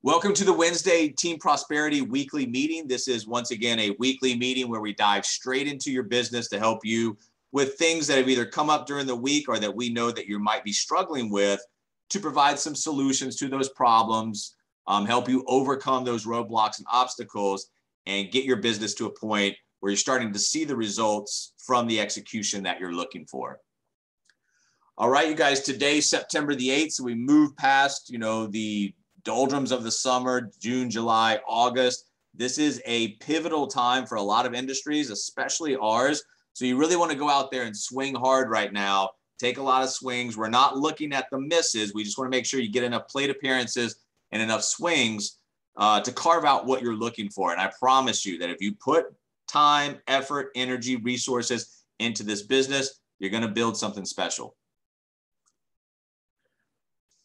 Welcome to the Wednesday Team Prosperity Weekly Meeting. This is once again a weekly meeting where we dive straight into your business to help you with things that have either come up during the week or that we know that you might be struggling with, to provide some solutions to those problems, help you overcome those roadblocks and obstacles, and get your business to a point where you're starting to see the results from the execution that you're looking for. All right, you guys, today's September the 8th, so we move past, the doldrums of the summer, June, July, August. This is a pivotal time for a lot of industries, especially ours. So you really want to go out there and swing hard right now. Take a lot of swings. We're not looking at the misses. We just want to make sure you get enough plate appearances and enough swings to carve out what you're looking for. And I promise you that if you put time, effort, energy, resources into this business, you're going to build something special.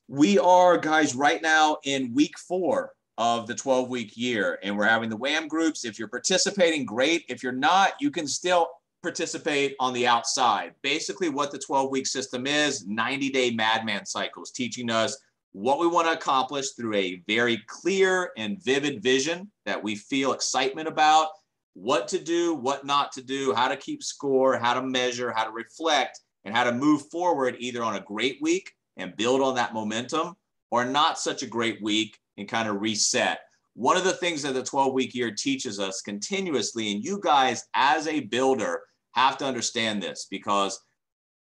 We are, guys, right now in week 4 of the 12-week year, and we're having the WHAM groups. If you're participating, great. If you're not, you can still participate on the outside. Basically, what the 12-week system is, 90-day madman cycles, teaching us what we want to accomplish through a very clear and vivid vision that we feel excitement about, what to do, what not to do, how to keep score, how to measure, how to reflect, and how to move forward either on a great week and build on that momentum, or not such a great week and kind of reset. One of the things that the 12-week year teaches us continuously, and you guys as a builder have to understand this, because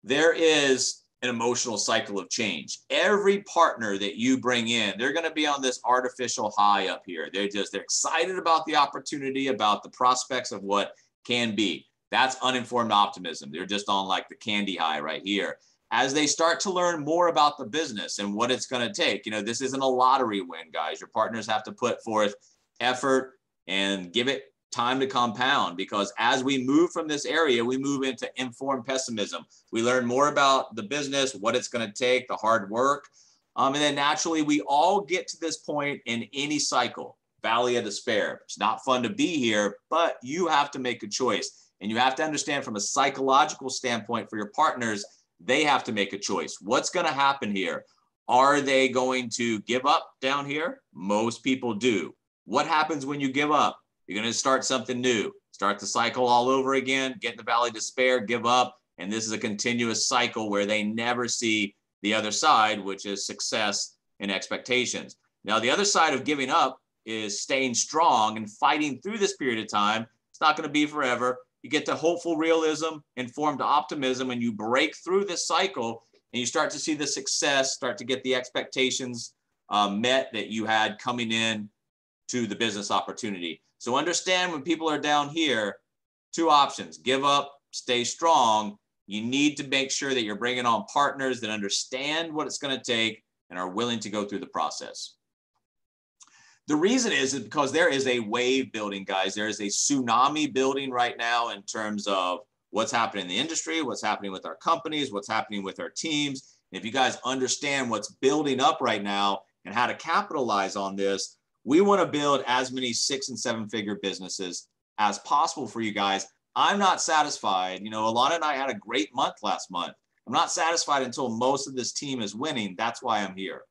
there is an emotional cycle of change. Every partner that you bring in, they're going to be on this artificial high up here. They're excited about the opportunity, about the prospects of what can be. That's uninformed optimism. They're just on like the candy high right here. As they start to learn more about the business and what it's going to take, this isn't a lottery win, guys. Your partners have to put forth effort and give it time to compound, because as we move from this area, we move into informed pessimism. We learn more about the business, what it's going to take, the hard work. And then naturally, we all get to this point in any cycle, valley of despair. It's not fun to be here, but you have to make a choice. And you have to understand from a psychological standpoint for your partners, they have to make a choice. What's going to happen here? Are they going to give up down here? Most people do. What happens when you give up? You're going to start something new, start the cycle all over again, get in the valley of despair, give up. And this is a continuous cycle where they never see the other side, which is success and expectations. Now, the other side of giving up is staying strong and fighting through this period of time. It's not going to be forever. You get to hopeful realism, informed optimism, and you break through this cycle and you start to see the success, start to get the expectations met that you had coming in to the business opportunity. So understand, when people are down here, 2 options: give up, stay strong. You need to make sure that you're bringing on partners that understand what it's going to take and are willing to go through the process. The reason is because there is a wave building, guys. There is a tsunami building right now in terms of what's happening in the industry, what's happening with our companies, what's happening with our teams. And if you guys understand what's building up right now and how to capitalize on this, we want to build as many 6- and 7-figure businesses as possible for you guys. I'm not satisfied. Alana and I had a great month last month. I'm not satisfied until most of this team is winning. That's why I'm here.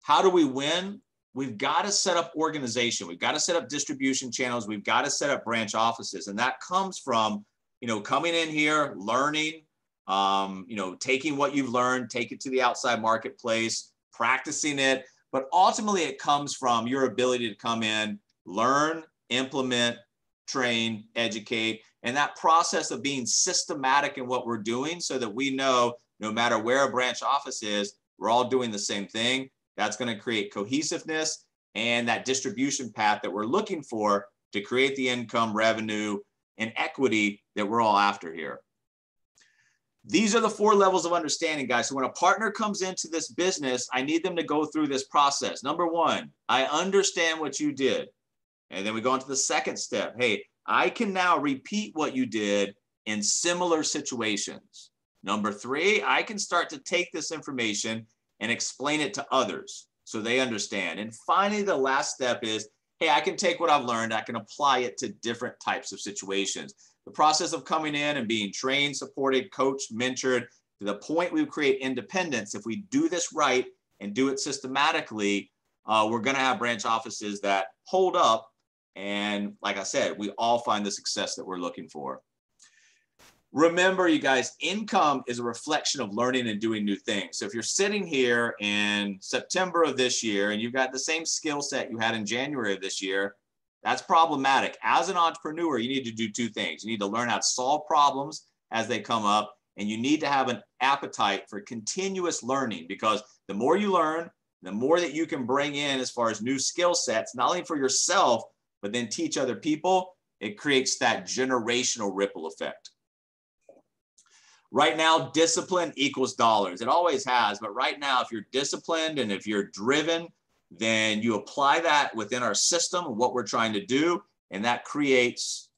How do we win? We've got to set up organization. We've got to set up distribution channels. We've got to set up branch offices. And that comes from, coming in here, learning, taking what you've learned, take it to the outside marketplace, practicing it. But ultimately, it comes from your ability to come in, learn, implement, train, educate, and that process of being systematic in what we're doing so that we know no matter where a branch office is, we're all doing the same thing. That's going to create cohesiveness and that distribution path that we're looking for to create the income, revenue, and equity that we're all after here. These are the 4 levels of understanding, guys. So when a partner comes into this business, I need them to go through this process. Number 1, I understand what you did. And then we go into the second step. Hey, I can now repeat what you did in similar situations. Number 3, I can start to take this information and explain it to others so they understand. And finally, the last step is, hey, I can take what I've learned, I can apply it to different types of situations. The process of coming in and being trained, supported, coached, mentored to the point we create independence. If we do this right and do it systematically, we're going to have branch offices that hold up. And like I said, we all find the success that we're looking for. Remember, you guys, income is a reflection of learning and doing new things. So if you're sitting here in September of this year and you've got the same skill set you had in January of this year, that's problematic. As an entrepreneur, you need to do two things. You need to learn how to solve problems as they come up, and you need to have an appetite for continuous learning, because the more you learn, the more that you can bring in as far as new skill sets, not only for yourself, but then teach other people. It creates that generational ripple effect. Right now, discipline equals dollars. It always has, but right now, if you're disciplined and if you're driven, then you apply that within our system of what we're trying to do, and that creates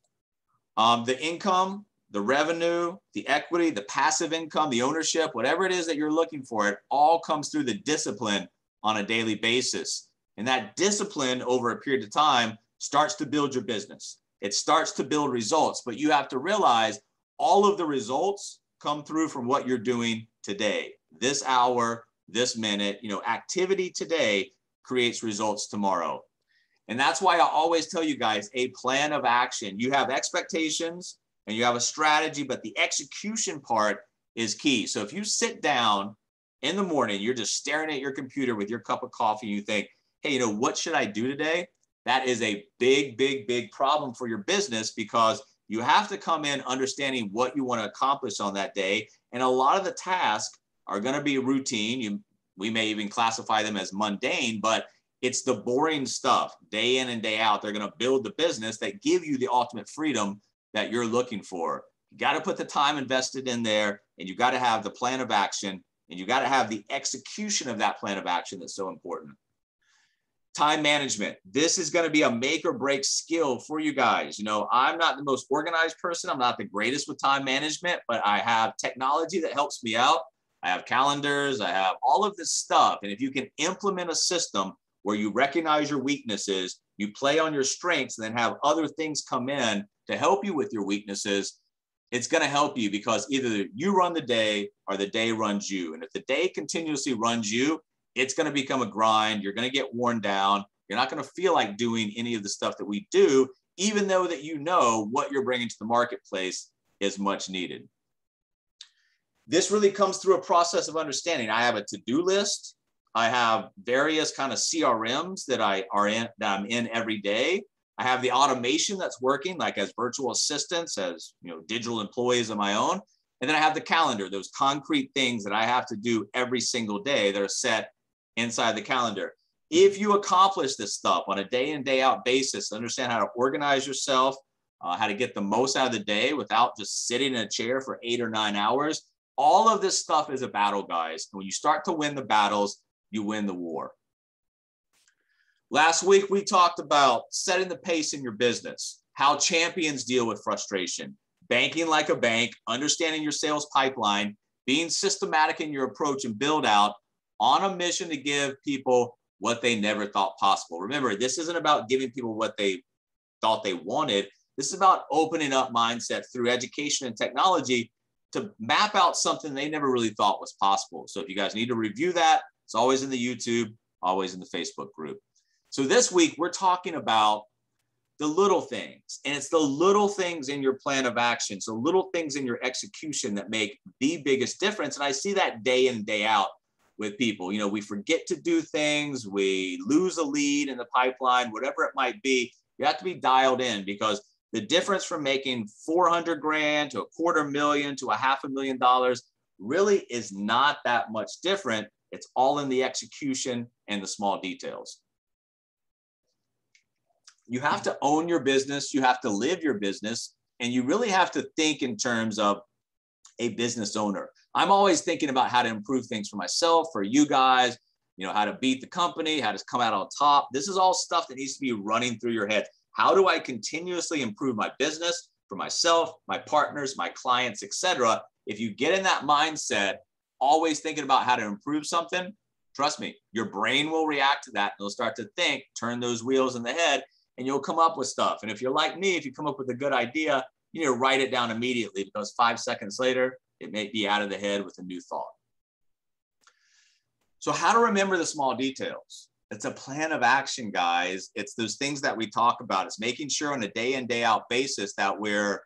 the income, the revenue, the equity, the passive income, the ownership, whatever it is that you're looking for. It all comes through the discipline on a daily basis. And that discipline over a period of time starts to build your business. It starts to build results, but you have to realize all of the results come through from what you're doing today, this hour, this minute. Activity today creates results tomorrow. And that's why I always tell you guys, a plan of action. You have expectations and you have a strategy, but the execution part is key. So if you sit down in the morning, you're just staring at your computer with your cup of coffee, and you think, hey, what should I do today? That is a big, big, big problem for your business, because you have to come in understanding what you want to accomplish on that day. And a lot of the tasks are going to be routine. We may even classify them as mundane, but it's the boring stuff day in and day out. They're going to build the business that give you the ultimate freedom that you're looking for. You got to put the time invested in there, and you got to have the plan of action, and you got to have the execution of that plan of action that's so important. Time management. This is going to be a make or break skill for you guys. I'm not the most organized person. I'm not the greatest with time management, but I have technology that helps me out. I have calendars. I have all of this stuff. And if you can implement a system where you recognize your weaknesses, you play on your strengths, and then have other things come in to help you with your weaknesses, it's going to help you, because either you run the day or the day runs you. And if the day continuously runs you, it's going to become a grind. You're going to get worn down. You're not going to feel like doing any of the stuff that we do, even though that what you're bringing to the marketplace is much needed. This really comes through a process of understanding. I have a to-do list. I have various kind of CRMs that I'm in every day. I have the automation that's working, like as virtual assistants, as digital employees of my own. And then I have the calendar, those concrete things that I have to do every single day that are set inside the calendar. If you accomplish this stuff on a day in, day out basis, understand how to organize yourself, how to get the most out of the day without just sitting in a chair for 8 or 9 hours. All of this stuff is a battle, guys. And when you start to win the battles, you win the war. Last week, we talked about setting the pace in your business, how champions deal with frustration, banking like a bank, understanding your sales pipeline, being systematic in your approach and build out, on a mission to give people what they never thought possible. Remember, this isn't about giving people what they thought they wanted. This is about opening up mindset through education and technology to map out something they never really thought was possible. So if you guys need to review that, it's always in the YouTube, always in the Facebook group. So this week, we're talking about the little things, and it's the little things in your plan of action. So little things in your execution that make the biggest difference. And I see that day in, day out with people. We forget to do things. We lose a lead in the pipeline, whatever it might be. You have to be dialed in, because the difference from making 400 grand to $250,000 to $500,000 really is not that much different. It's all in the execution and the small details. You have to own your business. You have to live your business, and you really have to think in terms of a business owner. I'm always thinking about how to improve things for myself, for you guys, how to beat the company, how to come out on top. This is all stuff that needs to be running through your head. How do I continuously improve my business for myself, my partners, my clients, etc.? If you get in that mindset, always thinking about how to improve something, trust me, your brain will react to that. It'll start to think, turn those wheels in the head, and you'll come up with stuff. And if you're like me, if you come up with a good idea, you need to write it down immediately, because 5 seconds later, it may be out of the head with a new thought. So how to remember the small details. It's a plan of action, guys. It's those things that we talk about. It's making sure on a day in, day out basis that we're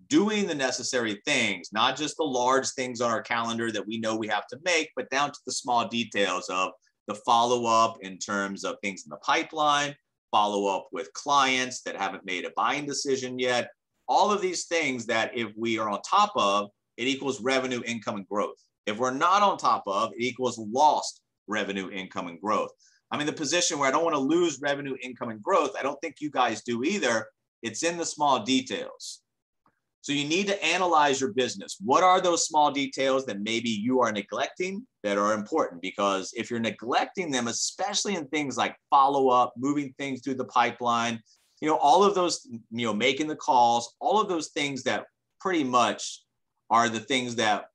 doing the necessary things, not just the large things on our calendar that we know we have to make, but down to the small details of the follow-up in terms of things in the pipeline, follow up with clients that haven't made a buying decision yet. All of these things that if we are on top of, it equals revenue, income, and growth. If we're not on top of, it equals lost revenue, income, and growth. I'm in the position where I don't want to lose revenue, income, and growth. I don't think you guys do either. It's in the small details. So you need to analyze your business. What are those small details that maybe you are neglecting that are important? Because if you're neglecting them, especially in things like follow-up, moving things through the pipeline, all of those, making the calls, all of those things that pretty much are the things that,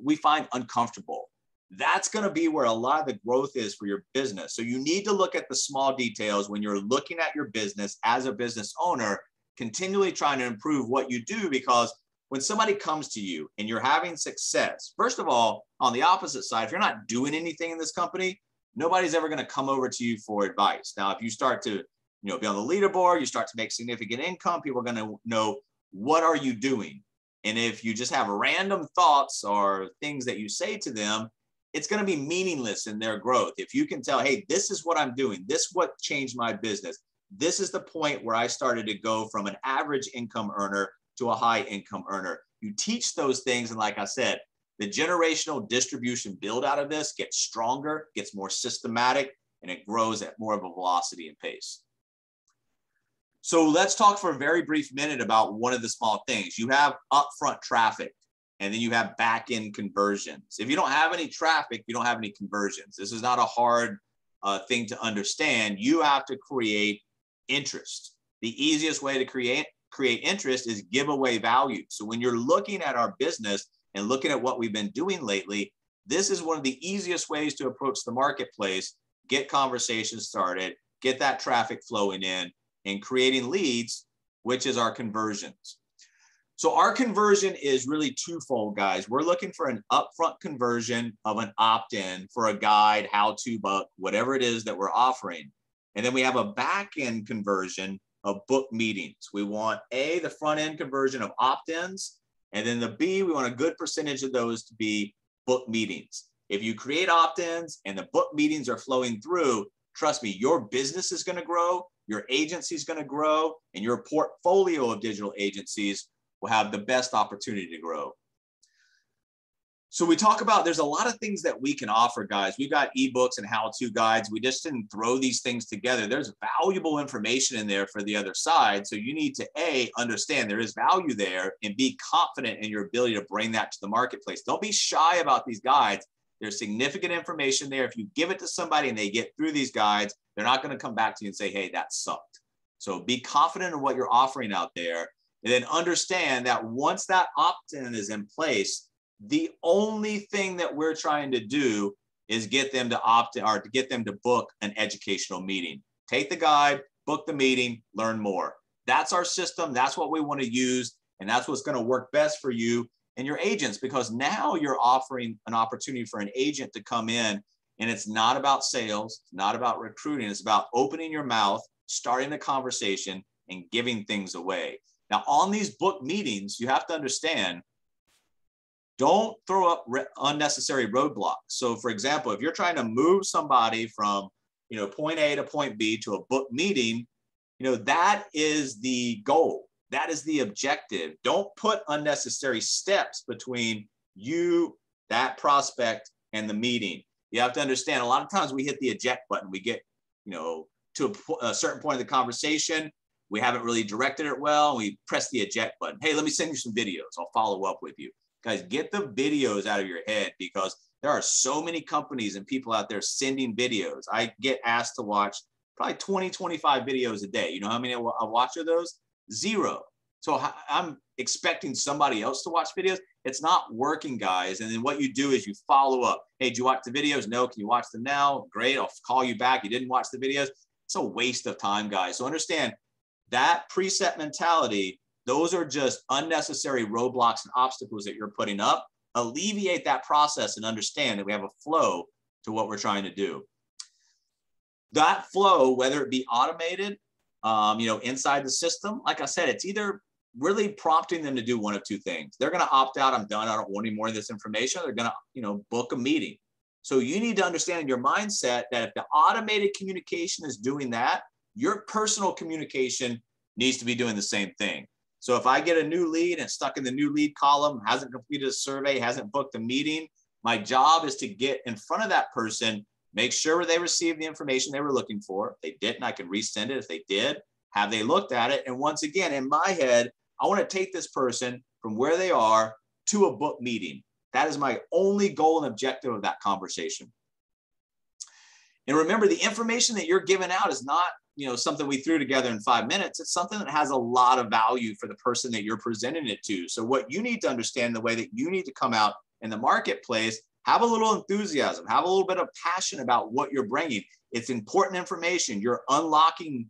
we find uncomfortable. That's going to be where a lot of the growth is for your business. So you need to look at the small details when you're looking at your business as a business owner, continually trying to improve what you do, because when somebody comes to you and you're having success, first of all, on the opposite side, if you're not doing anything in this company, nobody's ever going to come over to you for advice. Now, if you start to, be on the leaderboard, you start to make significant income, people are going to know, what are you doing? And if you just have random thoughts or things that you say to them, it's going to be meaningless in their growth. If you can tell, hey, this is what I'm doing, this is what changed my business. This is the point where I started to go from an average income earner to a high income earner. You teach those things. And like I said, the generational distribution build out of this gets stronger, gets more systematic, and it grows at more of a velocity and pace. So let's talk for a very brief minute about one of the small things. You have upfront traffic, and then you have back-end conversions. If you don't have any traffic, you don't have any conversions. This is not a hard thing to understand. You have to create interest. The easiest way to create interest is give away value. So when you're looking at our business and looking at what we've been doing lately, this is one of the easiest ways to approach the marketplace, get conversations started, get that traffic flowing in, and creating leads, which is our conversions. So our conversion is really twofold, guys. We're looking for an upfront conversion of an opt-in for a guide, how-to book, whatever it is that we're offering. And then we have a back-end conversion of book meetings. We want A, the front-end conversion of opt-ins, and then the B, we want a good percentage of those to be book meetings. If you create opt-ins and the book meetings are flowing through, trust me, your business is going to grow, your agency is going to grow, and your portfolio of digital agencies will have the best opportunity to grow. So we talk about, there's a lot of things that we can offer, guys. We've got ebooks and how-to guides. We just didn't throw these things together. There's valuable information in there for the other side. So you need to, A, understand there is value there and be confident in your ability to bring that to the marketplace. Don't be shy about these guides. There's significant information there. If you give it to somebody and they get through these guides, they're not going to come back to you and say, hey, that sucked. So be confident in what you're offering out there, and then understand that once that opt-in is in place, the only thing that we're trying to do is get them to opt in, or to get them to book an educational meeting. Take the guide, book the meeting, learn more. That's our system. That's what we want to use. And that's what's going to work best for you and your agents, because now you're offering an opportunity for an agent to come in, and it's not about sales, it's not about recruiting. It's about opening your mouth, starting the conversation, and giving things away. Now, on these book meetings, you have to understand, don't throw up unnecessary roadblocks. So for example, if you're trying to move somebody from, point A to point B to a book meeting, that is the goal. That is the objective. Don't put unnecessary steps between you, that prospect, and the meeting. You have to understand, a lot of times we hit the eject button. We get, to a certain point of the conversation, we haven't really directed it well. We press the eject button. Hey, let me send you some videos. I'll follow up with you. Guys, get the videos out of your head, because there are so many companies and people out there sending videos. I get asked to watch probably 20, 25 videos a day. You know how many I watch of those? 0. So I'm expecting somebody else to watch videos. It's not working, guys. And then what you do is you follow up. Hey, did you watch the videos? No. Can you watch them now? Great. I'll call you back. You didn't watch the videos. It's a waste of time, guys. So understand that preset mentality. Those are just unnecessary roadblocks and obstacles that you're putting up. Alleviate that process and understand that we have a flow to what we're trying to do. That flow, whether it be automated, inside the system, like I said, it's either really prompting them to do one of two things. They're going to opt out. I'm done. I don't want any more of this information. They're going to, book a meeting. So you need to understand in your mindset that if the automated communication is doing that, your personal communication needs to be doing the same thing. So if I get a new lead and stuck in the new lead column, hasn't completed a survey, hasn't booked a meeting, my job is to get in front of that person, make sure they received the information they were looking for. If they didn't, I can resend it. If they did, have they looked at it? And once again, in my head, I want to take this person from where they are to a book meeting. That is my only goal and objective of that conversation. And remember, the information that you're giving out is not, something we threw together in 5 minutes. It's something that has a lot of value for the person that you're presenting it to. So what you need to understand, the way that you need to come out in the marketplace, have a little enthusiasm, have a little bit of passion about what you're bringing. It's important information. You're unlocking,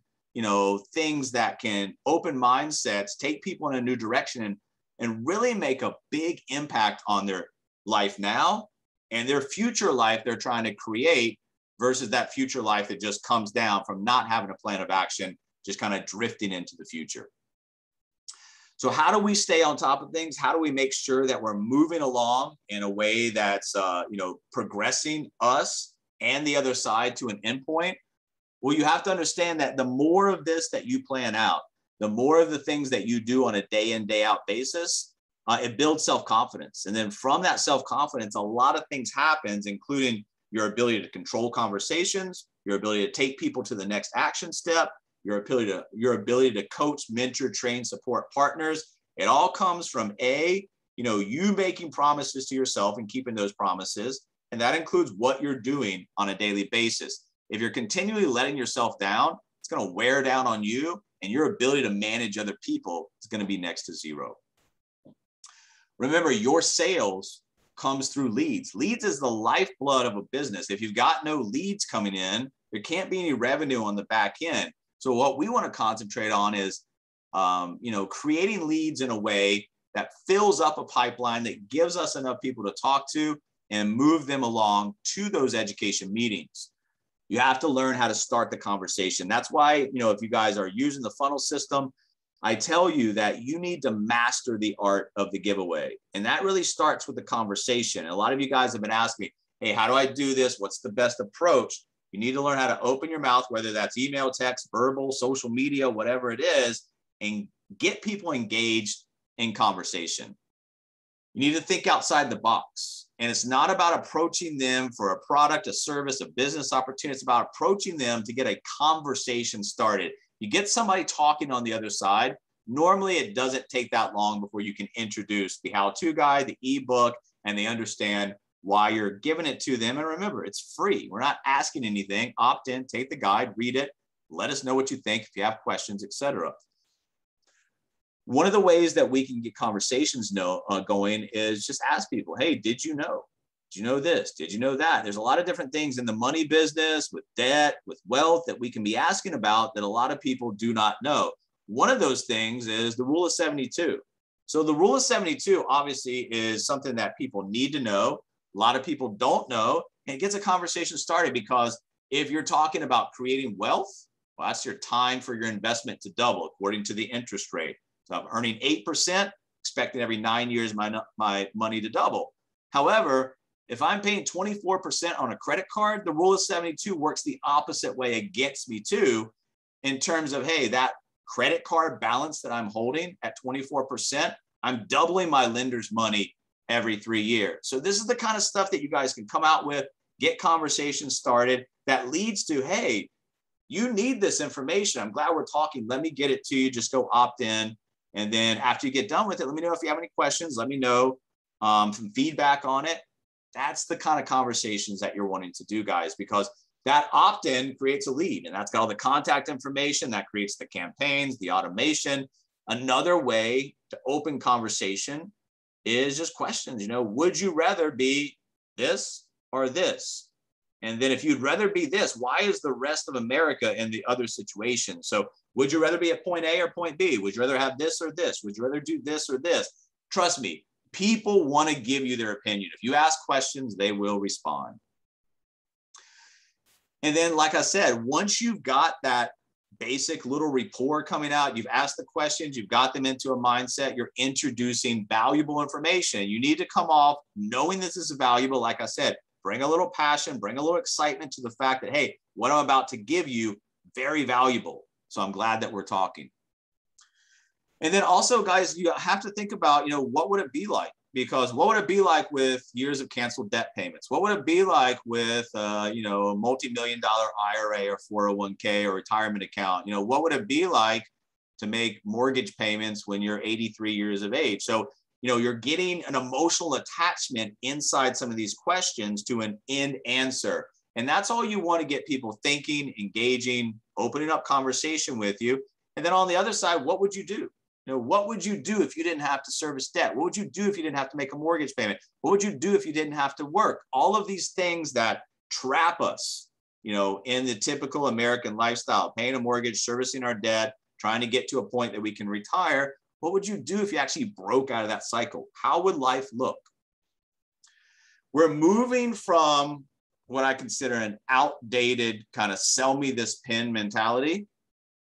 things that can open mindsets, take people in a new direction, and really make a big impact on their life now and their future life they're trying to create, versus that future life that just comes down from not having a plan of action, just kind of drifting into the future. So how do we stay on top of things? How do we make sure that we're moving along in a way that's, progressing us and the other side to an endpoint? Well, you have to understand that the more of this that you plan out, the more of the things that you do on a day in, day out basis, it builds self-confidence. And then from that self-confidence, a lot of things happens, including your ability to control conversations, your ability to take people to the next action step, your ability to coach, mentor, train, support partners. It all comes from you making promises to yourself and keeping those promises. And that includes what you're doing on a daily basis. If you're continually letting yourself down, it's going to wear down on you, and your ability to manage other people is going to be next to zero. Remember, your sales comes through leads. Leads is the lifeblood of a business. If you've got no leads coming in, there can't be any revenue on the back end. So what we want to concentrate on is, creating leads in a way that fills up a pipeline that gives us enough people to talk to and move them along to those education meetings. You have to learn how to start the conversation. That's why, if you guys are using the funnel system, I tell you that you need to master the art of the giveaway. And that really starts with the conversation. And a lot of you guys have been asking me, hey, how do I do this? What's the best approach? You need to learn how to open your mouth, whether that's email, text, verbal, social media, whatever it is, and get people engaged in conversation. You need to think outside the box. And it's not about approaching them for a product, a service, a business opportunity. It's about approaching them to get a conversation started. You get somebody talking on the other side. Normally, it doesn't take that long before you can introduce the how-to guide, the ebook, and they understand why you're giving it to them. And remember, it's free. We're not asking anything. Opt in, take the guide, read it, let us know what you think if you have questions, etc. One of the ways that we can get conversations going is just ask people, hey, did you know? Did you know this? Did you know that? There's a lot of different things in the money business, with debt, with wealth, that we can be asking about that a lot of people do not know. One of those things is the rule of 72. So the rule of 72 obviously is something that people need to know. A lot of people don't know, and it gets a conversation started, because if you're talking about creating wealth, well, that's your time for your investment to double according to the interest rate. So I'm earning 8%, expecting every 9 years my money to double. However, if I'm paying 24% on a credit card, the rule of 72 works the opposite way against me too, in terms of, hey, that credit card balance that I'm holding at 24%, I'm doubling my lender's money every 3 years. So this is the kind of stuff that you guys can come out with, get conversations started that leads to, hey, you need this information. I'm glad we're talking. Let me get it to you. Just go opt in. And then after you get done with it, let me know if you have any questions. Let me know some feedback on it. That's the kind of conversations that you're wanting to do, guys, because that opt-in creates a lead, and that's got all the contact information. That creates the campaigns, the automation. Another way to open conversation is just questions. Would you rather be this or this? And then if you'd rather be this, why is the rest of America in the other situation? So would you rather be at point A or point B? Would you rather have this or this? Would you rather do this or this? Trust me, people want to give you their opinion. If you ask questions, they will respond. And then, like I said, once you've got that basic little rapport coming out, you've asked the questions, you've got them into a mindset, you're introducing valuable information. You need to come off knowing this is valuable. Like I said, bring a little passion, bring a little excitement to the fact that, hey, what I'm about to give you, very valuable. So I'm glad that we're talking. And then also, guys, you have to think about, what would it be like? Because what would it be like with years of canceled debt payments? What would it be like with, a multi-million-dollar IRA or 401k or retirement account? What would it be like to make mortgage payments when you're 83 years of age? So, you're getting an emotional attachment inside some of these questions to an end answer. And that's all you want to get people thinking, engaging, opening up conversation with you. And then on the other side, what would you do? What would you do if you didn't have to service debt? What would you do if you didn't have to make a mortgage payment? What would you do if you didn't have to work? All of these things that trap us, in the typical American lifestyle, paying a mortgage, servicing our debt, trying to get to a point that we can retire. What would you do if you actually broke out of that cycle? How would life look? We're moving from what I consider an outdated kind of sell me this pen mentality.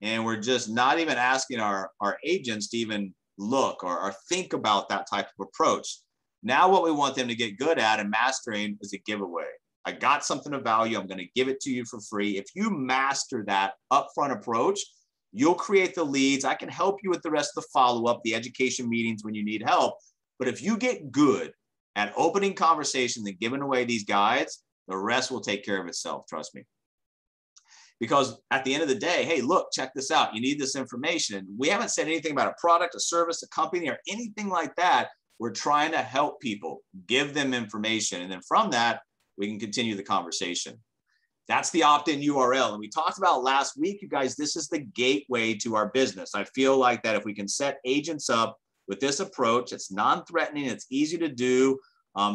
And we're just not even asking our agents to even look or think about that type of approach. Now, what we want them to get good at and mastering is a giveaway. I got something of value. I'm going to give it to you for free. If you master that upfront approach, you'll create the leads. I can help you with the rest of the follow-up, the education meetings when you need help. But if you get good at opening conversations and giving away these guides, the rest will take care of itself. Trust me. Because at the end of the day, hey, look, check this out. You need this information. We haven't said anything about a product, a service, a company, or anything like that. We're trying to help people, give them information. And then from that, we can continue the conversation. That's the opt-in URL. And we talked about last week, you guys, this is the gateway to our business. I feel like that if we can set agents up with this approach, it's non-threatening, it's easy to do.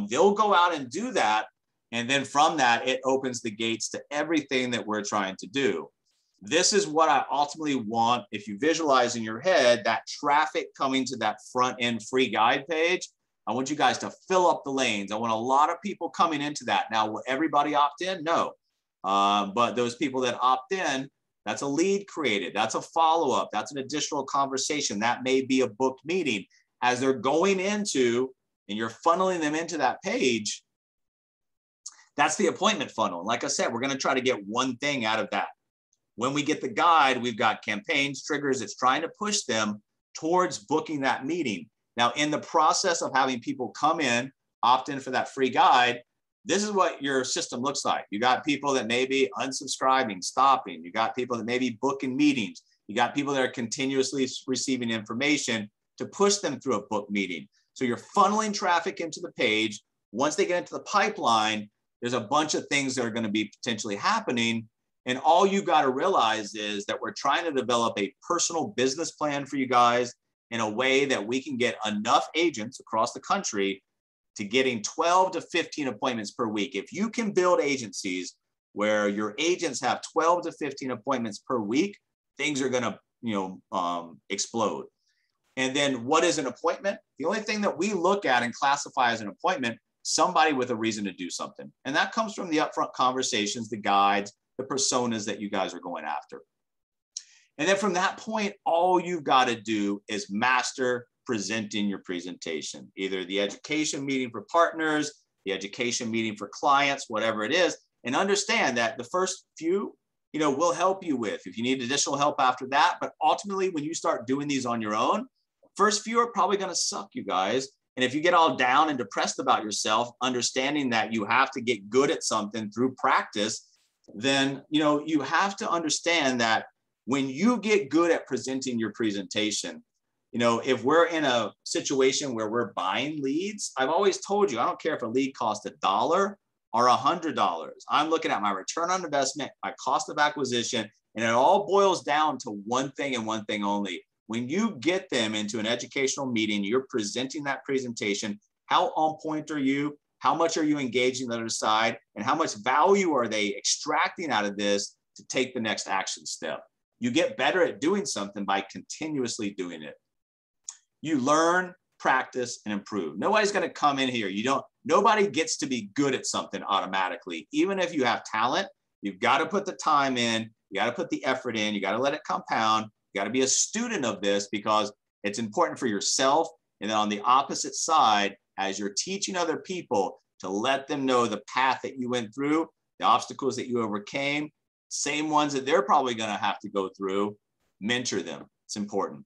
They'll go out and do that. And then from that, it opens the gates to everything that we're trying to do. This is what I ultimately want. If you visualize in your head that traffic coming to that front end free guide page, I want you guys to fill up the lanes. I want a lot of people coming into that. Now, will everybody opt in? No. But those people that opt in, that's a lead created. That's a follow-up. That's an additional conversation. That may be a booked meeting. As they're going into, and you're funneling them into that page, that's the appointment funnel. And like I said, we're going to try to get one thing out of that. When we get the guide, we've got campaigns, triggers. It's trying to push them towards booking that meeting. Now, in the process of having people come in, opt in for that free guide, this is what your system looks like. You got people that may be unsubscribing, stopping. You got people that may be booking meetings. You got people that are continuously receiving information to push them through a book meeting. So you're funneling traffic into the page. Once they get into the pipeline, there's a bunch of things that are going to be potentially happening. And all you got to realize is that we're trying to develop a personal business plan for you guys in a way that we can get enough agents across the country to getting 12 to 15 appointments per week. If you can build agencies where your agents have 12 to 15 appointments per week, things are going to explode. And then what is an appointment? The only thing that we look at and classify as an appointment, somebody with a reason to do something. And that comes from the upfront conversations, the guides, the personas that you guys are going after. And then from that point, all you've got to do is master presenting your presentation, either the education meeting for partners, the education meeting for clients, whatever it is, and understand that the first few, we'll help you with. If you need additional help after that, but ultimately when you start doing these on your own, first few are probably going to suck, you guys. And if you get all down and depressed about yourself, understanding that you have to get good at something through practice, then, you have to understand that when you get good at presenting your presentation, if we're in a situation where we're buying leads, I've always told you, I don't care if a lead costs $1 or $100. I'm looking at my return on investment, my cost of acquisition, and it all boils down to one thing and one thing only. When you get them into an educational meeting, you're presenting that presentation, how on point are you? How much are you engaging the other side? And how much value are they extracting out of this to take the next action step? You get better at doing something by continuously doing it. You learn, practice, and improve. Nobody's going to come in here. Nobody gets to be good at something automatically. Even if you have talent, You've got to put the time in. You got to put the effort in. You got to let it compound. You got to be a student of this because it's important for yourself. And then on the opposite side, as you're teaching other people, to let them know the path that you went through, the obstacles that you overcame, same ones that they're probably going to have to go through, mentor them. It's important.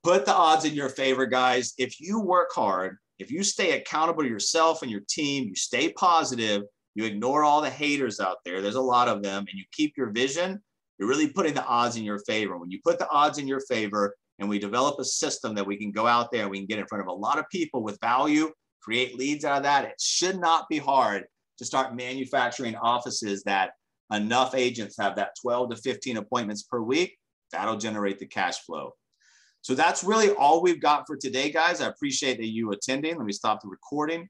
Put the odds in your favor, guys. If you work hard, if you stay accountable to yourself and your team, you stay positive, you ignore all the haters out there, there's a lot of them, and you keep your vision, you're really putting the odds in your favor. When you put the odds in your favor and we develop a system that we can go out there and we can get in front of a lot of people with value, create leads out of that, it should not be hard to start manufacturing offices that enough agents have that 12 to 15 appointments per week. That'll generate the cash flow. So that's really all we've got for today, guys. I appreciate that you attending. Let me stop the recording.